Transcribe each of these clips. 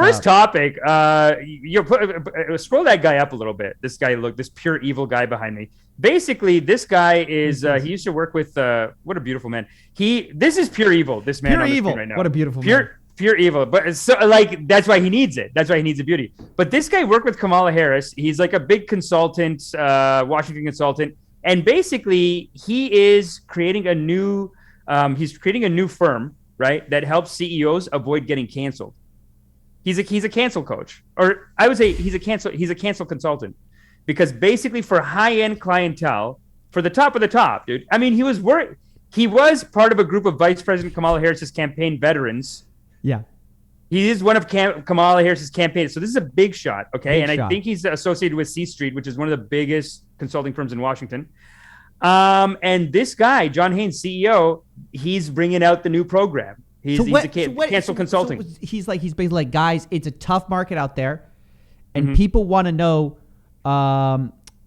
first topic, scroll that guy up a little bit. This guy, this pure evil guy behind me. Basically, this guy is he used to work with what a beautiful man. This is pure evil. This man pure on the evil. screen right now. What a beautiful man. Pure evil. But so like that's why he needs it. That's why he needs a beauty. But this guy worked with Kamala Harris. He's like a big consultant, Washington consultant, and basically he is creating a new firm, right, that helps CEOs avoid getting canceled. He's a cancel coach, or I would say he's a cancel consultant, because basically for high-end clientele, for the top of the top, dude. I mean, he was part of a group of Vice President Kamala Harris's campaign veterans. Yeah. He is one of Kamala Harris's campaigns. So this is a big shot, okay? I think he's associated with C Street, which is one of the biggest consulting firms in Washington. And this guy, John Haynes, CEO, he's bringing out the new program. He's cancel consulting. So he's basically like, guys, it's a tough market out there, and people want to know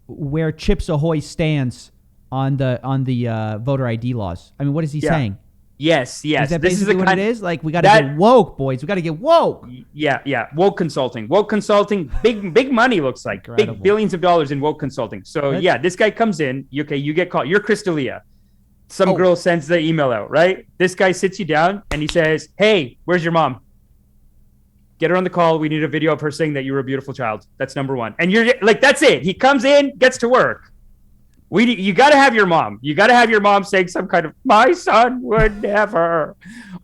where Chips Ahoy stands on the voter ID laws. I mean, what is he saying? Yes. Is that basically what it is? Like, we got to get woke, boys. We got to get woke. Yeah. Woke consulting. Big money looks like. Incredible. Big billions of dollars in woke consulting. So this guy comes in. Okay, you get called. You're Chris D'Elia. Some girl sends the email out, right? This guy sits you down and he says, "Hey, where's your mom? Get her on the call. We need a video of her saying that you were a beautiful child." That's number one. And you're like, that's it. He comes in, gets to work. You got to have your mom. You got to have your mom saying some kind of, "My son would never."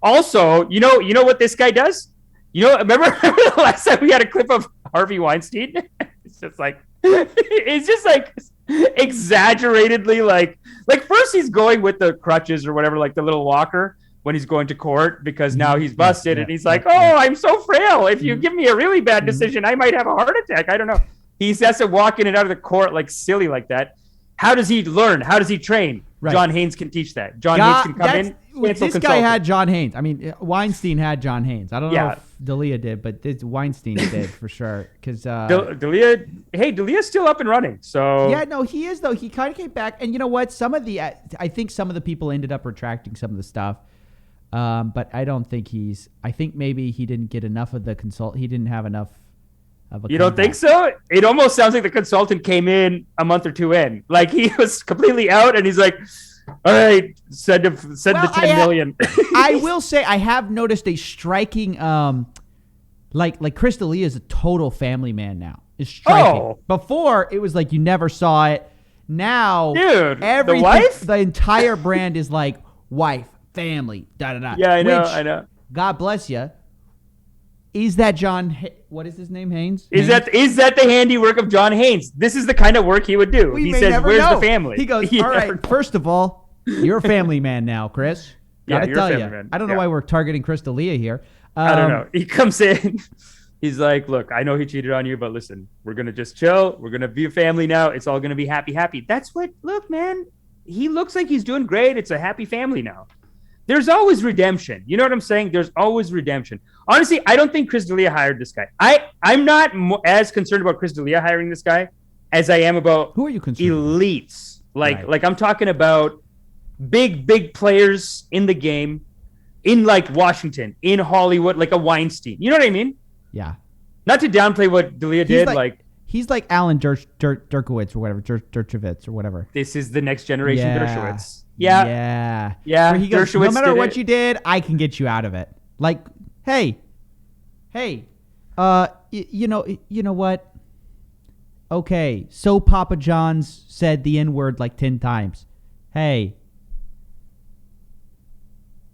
Also, you know what this guy does? Remember the last time we had a clip of Harvey Weinstein? It's just like exaggeratedly like first he's going with the crutches or whatever, like the little walker when he's going to court, because now he's busted and he's like, "Oh, I'm so frail. If you give me a really bad decision, I might have a heart attack." I don't know. He has to walk in and out of the court like silly like that. How does he learn? How does he train? Right. John Haynes can teach that. Haynes can come in. This guy had John Haynes. I mean, Weinstein had John Haynes. I don't know if D'Elia did, but Weinstein did for sure. Because D'Elia's still up and running. So yeah, no, he is though. He kind of came back, and you know what? I think some of the people ended up retracting some of the stuff. But I don't think I think maybe he didn't get enough of the consult. He didn't have enough. You don't think so? It almost sounds like the consultant came in a month or two in. Like he was completely out and he's like, "All right, send the 10 million." I will say I have noticed a striking like Chris D'Elia is a total family man now. It's striking. Oh. Before it was like you never saw it. Now, dude, the wife? The entire brand is like wife, family, da. Yeah, I know. God bless you. Is that John? What is his name? Haynes? Is that the handiwork of John Haynes? This is the kind of work he would do. He says, "Where's the family?" He goes, "All right. First of all, you're a family man now, Chris. Gotta tell you. I don't know why we're targeting Chris D'Elia here. I don't know. He comes in. He's like, "Look, I know he cheated on you, but listen, we're gonna just chill. We're gonna be a family now. It's all gonna be happy. That's what. Look, man. He looks like he's doing great. It's a happy family now." There's always redemption. You know what I'm saying? There's always redemption. Honestly, I don't think Chris D'Elia hired this guy. I'm not as concerned about Chris D'Elia hiring this guy as I am about who are you concerned elites. Like I'm talking about big players in the game, in like Washington, in Hollywood, like a Weinstein. You know what I mean? Yeah. Not to downplay what D'Elia did, he's like Alan Dershowitz or whatever, Dershowitz or whatever. This is the next generation Dershowitz. Yeah. Where he goes, no matter what you did, I can get you out of it. Like, hey, you know what? Okay, so Papa John's said the N-word like 10 times. Hey,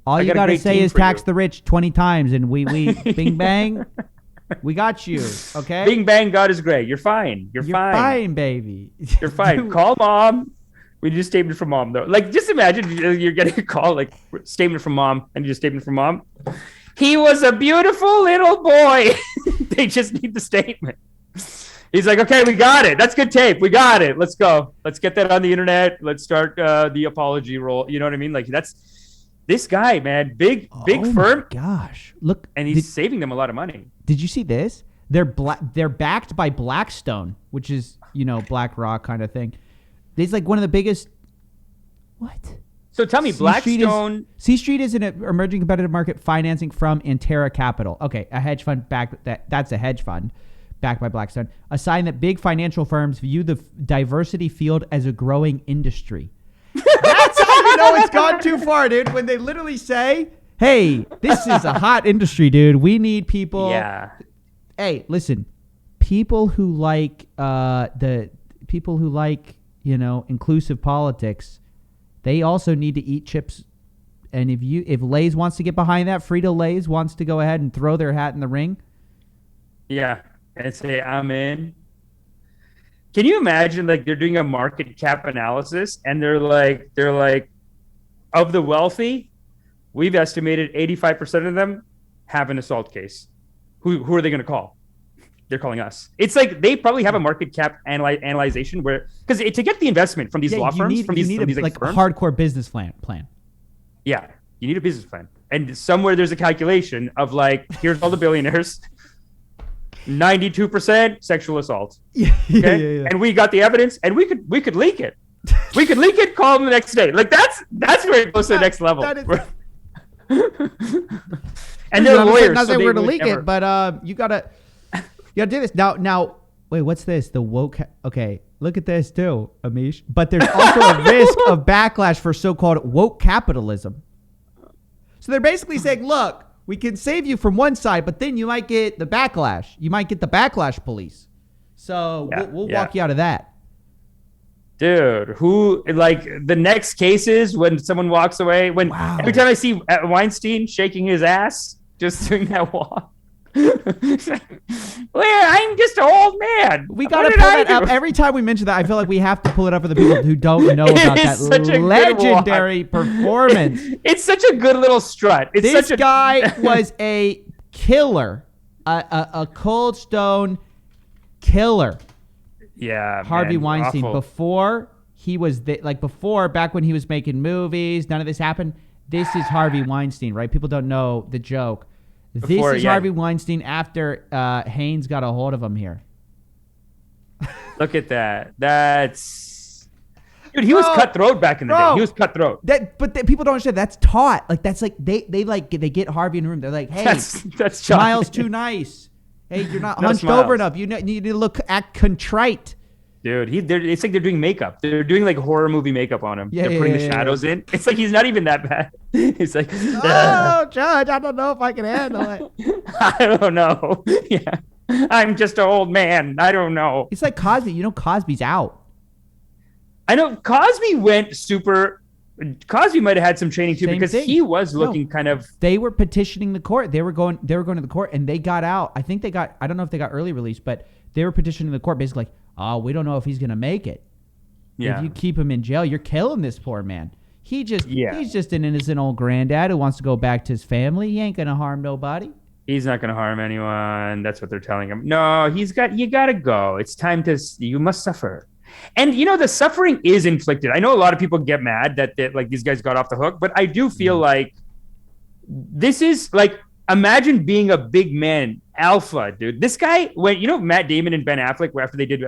all you got to say is tax the rich 20 times and we bing bang, we got you, okay? Bing bang, God is great. You're fine. You're fine. Fine, baby. You're fine. Call mom. We need a statement from mom, though. Like, just imagine you're getting a call, like, statement from mom, and you just statement from mom. He was a beautiful little boy. They just need the statement. He's like, "Okay, we got it. That's good tape. We got it. Let's go. Let's get that on the internet. Let's start the apology roll." You know what I mean? Like, that's this guy, man. Big firm. Gosh, look, and he's saving them a lot of money. Did you see this? They're backed by Blackstone, which is BlackRock kind of thing. It's like one of the biggest. What? So tell me, Blackstone. C Street is an emerging competitive market financing from Antera Capital. Okay, a hedge fund that's a hedge fund backed by Blackstone. A sign that big financial firms view the diversity field as a growing industry. That's how you know it's gone too far, dude. When they literally say, "Hey, this is a hot industry, dude. We need people." Yeah. Hey, listen, people who like inclusive politics. They also need to eat chips, and if Lay's wants to get behind that, Frito-Lay's wants to go ahead and throw their hat in the ring. Yeah, and say I'm in. Can you imagine like they're doing a market cap analysis, and they're like, of the wealthy, we've estimated 85% of them have an assault case. Who are they going to call? They're calling us. It's like they probably have a market cap analyzation where, because to get the investment from these law firms, from these firms, hardcore business plan. Yeah, you need a business plan, and somewhere there's a calculation of like, here's all the billionaires, 92% sexual assault. Okay? Yeah. And we got the evidence, and we could leak it. We could leak it. Call them the next day. Like that's where it goes to the next level. And they're lawyers. Not saying we're to leak it, but you gotta do this now. Wait, what's this? The woke. Okay, look at this too, Amish. But there's also a risk of backlash for so-called woke capitalism. So they're basically saying, look, we can save you from one side, but then you might get the backlash. You might get the backlash police. So we'll walk you out of that. Dude, who like the next cases when someone walks away? Every time I see Weinstein shaking his ass, just doing that walk. Well, I'm just an old man. We got to pull that up. Every time we mention that, I feel like we have to pull it up for the people who don't know about that legendary performance. It's such a good little strut. This guy was a killer, a Cold Stone killer. Yeah, Harvey Weinstein. Awful. Before he was back when he was making movies, none of this happened. This is Harvey Weinstein, right? People don't know the joke. This is Harvey Weinstein after Haynes got a hold of him here. Look at that. Dude, he was cutthroat back in the day. He was cutthroat. But people don't understand. That's taught. Like that's like they get Harvey in the room. They're like, hey, that's Smile's too nice. Hey, you're not hunched over enough. You need to act contrite. Dude, it's like they're doing makeup. They're doing like horror movie makeup on him. They're putting the shadows in. It's like he's not even that bad. He's like, oh, Judge, I don't know if I can handle it. I don't know. Yeah, I'm just an old man. I don't know. It's like Cosby. You know, Cosby's out. I know Cosby went super. Cosby might have had some training too, because he was looking kind of. They were petitioning the court. They were going to the court, and they got out. I think they got. I don't know if they got early release, but they were petitioning the court, basically like, oh, we don't know if he's gonna make it. Yeah. If you keep him in jail, you're killing this poor man. He's just an innocent old granddad who wants to go back to his family. He ain't gonna harm nobody. He's not gonna harm anyone. That's what they're telling him. No, you gotta go. It's time you must suffer. And the suffering is inflicted. I know a lot of people get mad that like these guys got off the hook, but I do feel like this is like, imagine being a big man alpha, dude. This guy, Matt Damon and Ben Affleck, after they did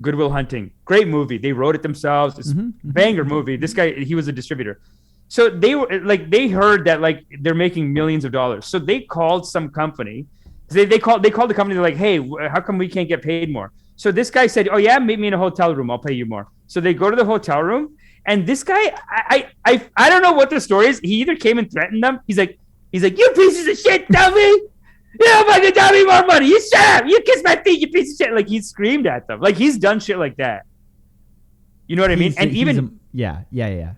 Good Will Hunting, great movie. They wrote it themselves. It's banger movie. This guy, he was a distributor. So they were like, they heard that like they're making millions of dollars. So they called some company. They called the company. They're like, hey, how come we can't get paid more? So this guy said, oh yeah, meet me in a hotel room. I'll pay you more. So they go to the hotel room, and this guy, I don't know what the story is. He either came and threatened them. He's like, you pieces of shit, dummy. You don't fucking tell me more money. You shut up. You kiss my feet, you piece of shit. Like he screamed at them. Like he's done shit like that. You know what I mean? And yeah.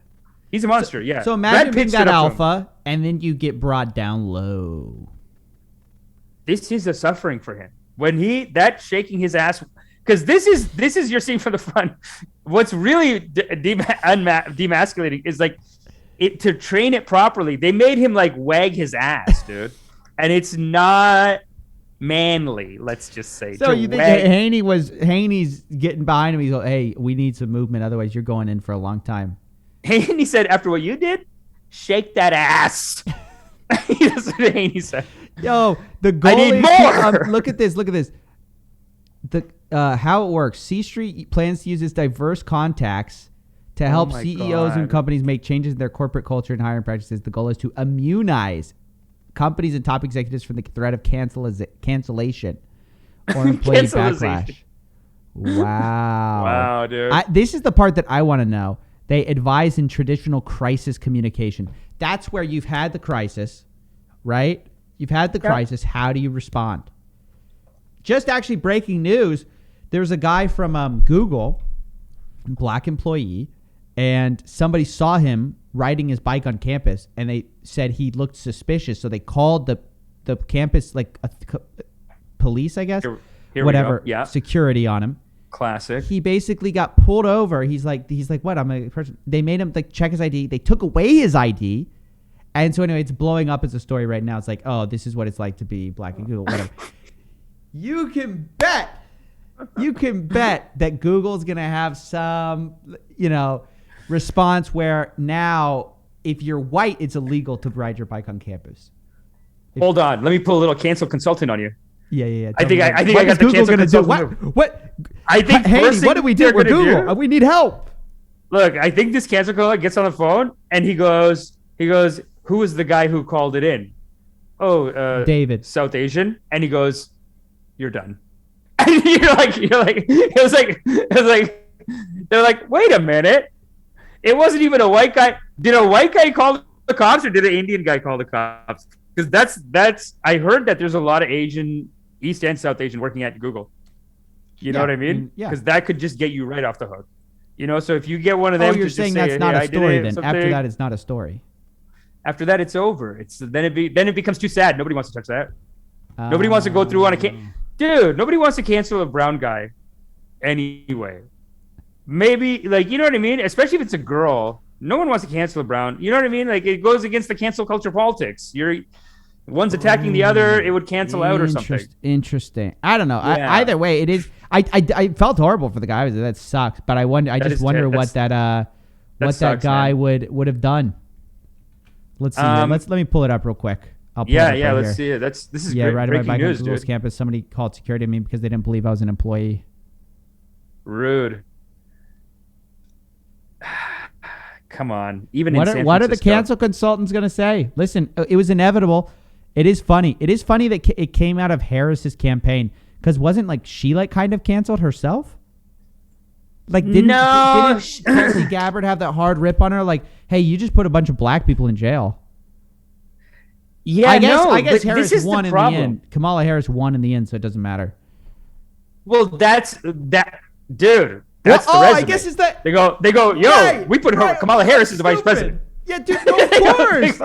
He's a monster. Yeah. So imagine being that alpha, and then you get brought down low. This is the suffering for him. When shaking his ass, because this is your scene from the front. What's really demasculating is like to train it properly. They made him like wag his ass, dude, and it's not manly. Let's just say. So you think Haney's getting behind him? He's like, hey, we need some movement, otherwise you're going in for a long time. Haney said, after what you did, shake that ass. That's what Haney said. Yo, the goal I need more. Look at this. How it works. C Street plans to use its diverse contacts to To help my CEOs and God. companies make changes in their corporate culture and hiring practices, the goal is to immunize companies and top executives from the threat of cancellation or employee backlash. Wow. Wow, dude. This is the part that I want to know. They advise in traditional crisis communication. That's where you've had the crisis, right? You've had the crisis. How do you respond? Just actually breaking news. There's a guy from Google, black employee, and somebody saw him riding his bike on campus, and they said he looked suspicious. So they called the campus, like police, I guess, Here whatever, we go. Yeah. security on him. Classic. He basically got pulled over. He's like, what? I'm a person. They made him like check his ID. They took away his ID. And so anyway, it's blowing up as a story right now. It's like, oh, this is what it's like to be black in Google, whatever. You can bet that Google's going to have some, response where now if you're white, it's illegal to ride your bike on campus. Hold on. Let me pull a little cancel consultant on you. Yeah. I think I what got is the Google cancel going to do? consultant. What? I think Haney, what do we do? We're Google. We need help. Look, I think this cancel consultant gets on the phone and he goes, who was the guy who called it in? Oh, David. South Asian. And he goes, you're done. And it was like, they're like, wait a minute. It wasn't even a white guy. Did a white guy call the cops or did an Indian guy call the cops? Because that's I heard that there's a lot of Asian, East and South Asian working at Google. You know what I mean? Yeah. Because that could just get you right off the hook. So if you get one of them, you're to saying just say, that's not hey, a story then. something. After that, it's not a story. After that, it's over. Then it becomes too sad. Nobody wants to touch that. Nobody wants to go through on dude. Nobody wants to cancel a brown guy anyway. Maybe you know what I mean? Especially if it's a girl. No one wants to cancel a brown. You know what I mean? Like it goes against the cancel culture politics. One's attacking the other. It would cancel out or something. Interesting. I don't know. Yeah. Either way, it is. I felt horrible for the guy. That sucks. But I wonder. I just wonder what that guy would have done. Let's see. Let me pull it up real quick. I'll pull it up right let's here. see it. This is right breaking by news, Google's dude. campus. Somebody called security on me because they didn't believe I was an employee. Rude. Come on. Even what in San what are the Francisco. cancel consultants going to say? Listen, it was inevitable. It is funny. It is funny that it came out of Harris's campaign because wasn't she kind of canceled herself? Didn't Tulsi Gabbard have that hard rip on her? Like, hey, you just put a bunch of black people in jail. Yeah, I guess Harris this is won the in problem. the end. Kamala Harris won in the end, so it doesn't matter. Well, that's that, dude. That's the resume. I guess it's that they go. Yo, right, we put her, Kamala Harris as the vice president. Yeah, dude. No,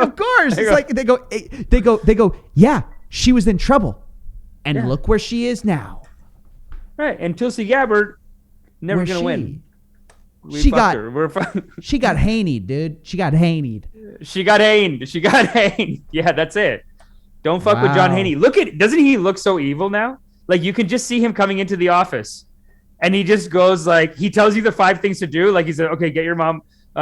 of course. It's like they go. Yeah, she was in trouble, and look where she is now. Right, and Tulsi Gabbard never Where's gonna she? win. She got Haneyed, dude. She got Haneyed. She got Haned. Yeah, that's it. Don't fuck with John Haney. Doesn't he look so evil now? Like you can just see him coming into the office, and he just goes he tells you the 5 things to do. Like he said, okay, get your mom.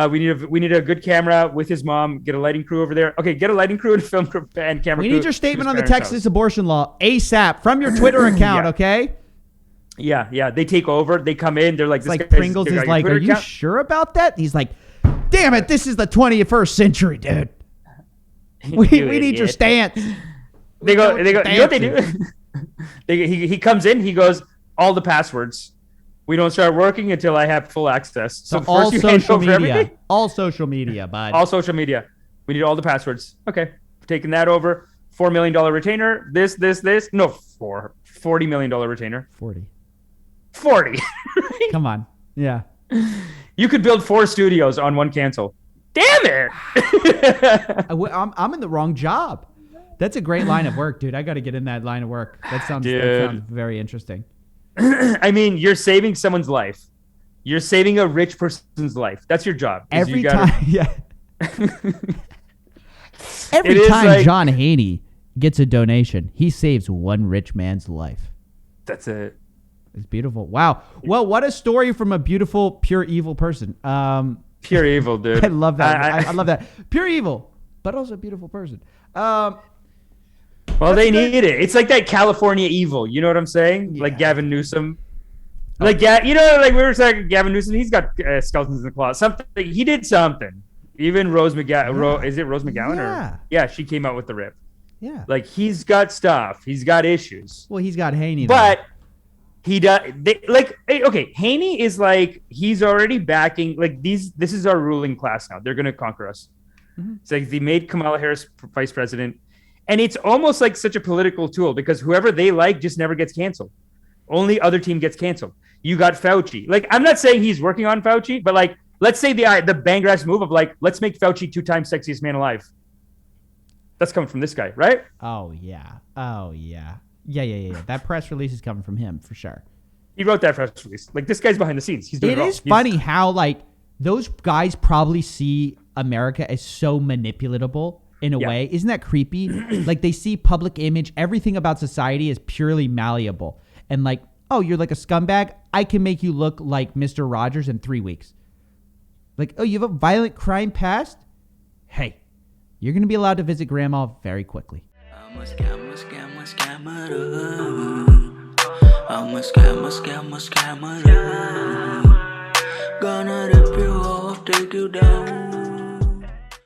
We need a good camera with his mom. Get a lighting crew over there. Okay, get a lighting crew and film crew and camera. We crew need your statement on the to his Texas parents' abortion law ASAP from your Twitter account. Okay. Yeah. They take over. They come in. They're like, it's like Pringles is like, are you sure about that? He's like, damn it, this is the 21st century, dude. We need your stance. They go. You know what they do? He comes in. He goes, all the passwords. We don't start working until I have full access. So all first you hand social over media. everything. All social media, bud. All social media. We need all the passwords. Okay, taking that over. $4 million retainer. This. No, $40 million retainer. 40. Come on. Yeah. You could build 4 studios on one cancel. Damn it! I'm in the wrong job. That's a great line of work, dude. I got to get in that line of work. That sounds very interesting. I mean, you're saving someone's life. You're saving a rich person's life. That's your job. Every time, yeah. Every time John Haney gets a donation, he saves one rich man's life. That's it. It's beautiful. Wow. Well, what a story from a beautiful, pure evil person. Pure evil, dude. I love that. I love that. Pure evil, but also a beautiful person. Well, they need it. It's like that California evil. You know what I'm saying? Yeah. Like Gavin Newsom. Like, yeah, you know, like we were saying, Gavin Newsom, he's got skeletons in the closet. Something he did something. Even Rose McGowan, is it Rose McGowan? Yeah. Or yeah, she came out with the rip. Yeah. Like he's got stuff. He's got issues. Well, he's got Haney, but he does. Okay, Haney is like he's already backing. Like this is our ruling class now. They're gonna conquer us. Mm-hmm. It's like they made Kamala Harris vice president, and it's almost like such a political tool because whoever they like just never gets canceled. Only other team gets canceled. You got Fauci. Like, I'm not saying he's working on Fauci, but like, let's say the Bangrass move of like, let's make Fauci 2-time sexiest man alive. That's coming from this guy, right? Oh yeah. Yeah. That press release is coming from him for sure. He wrote that press release. Like, this guy's behind the scenes. He's doing it all. It is funny how like those guys probably see America as so manipulatable in a way. Isn't that creepy? Like they see public image, everything about society is purely malleable. And like, oh, you're like a scumbag. I can make you look like Mr. Rogers in 3 weeks. Like, oh, you have a violent crime past? Hey, you're going to be allowed to visit grandma very quickly. I'm a scammer. Gonna rip you off, take you down.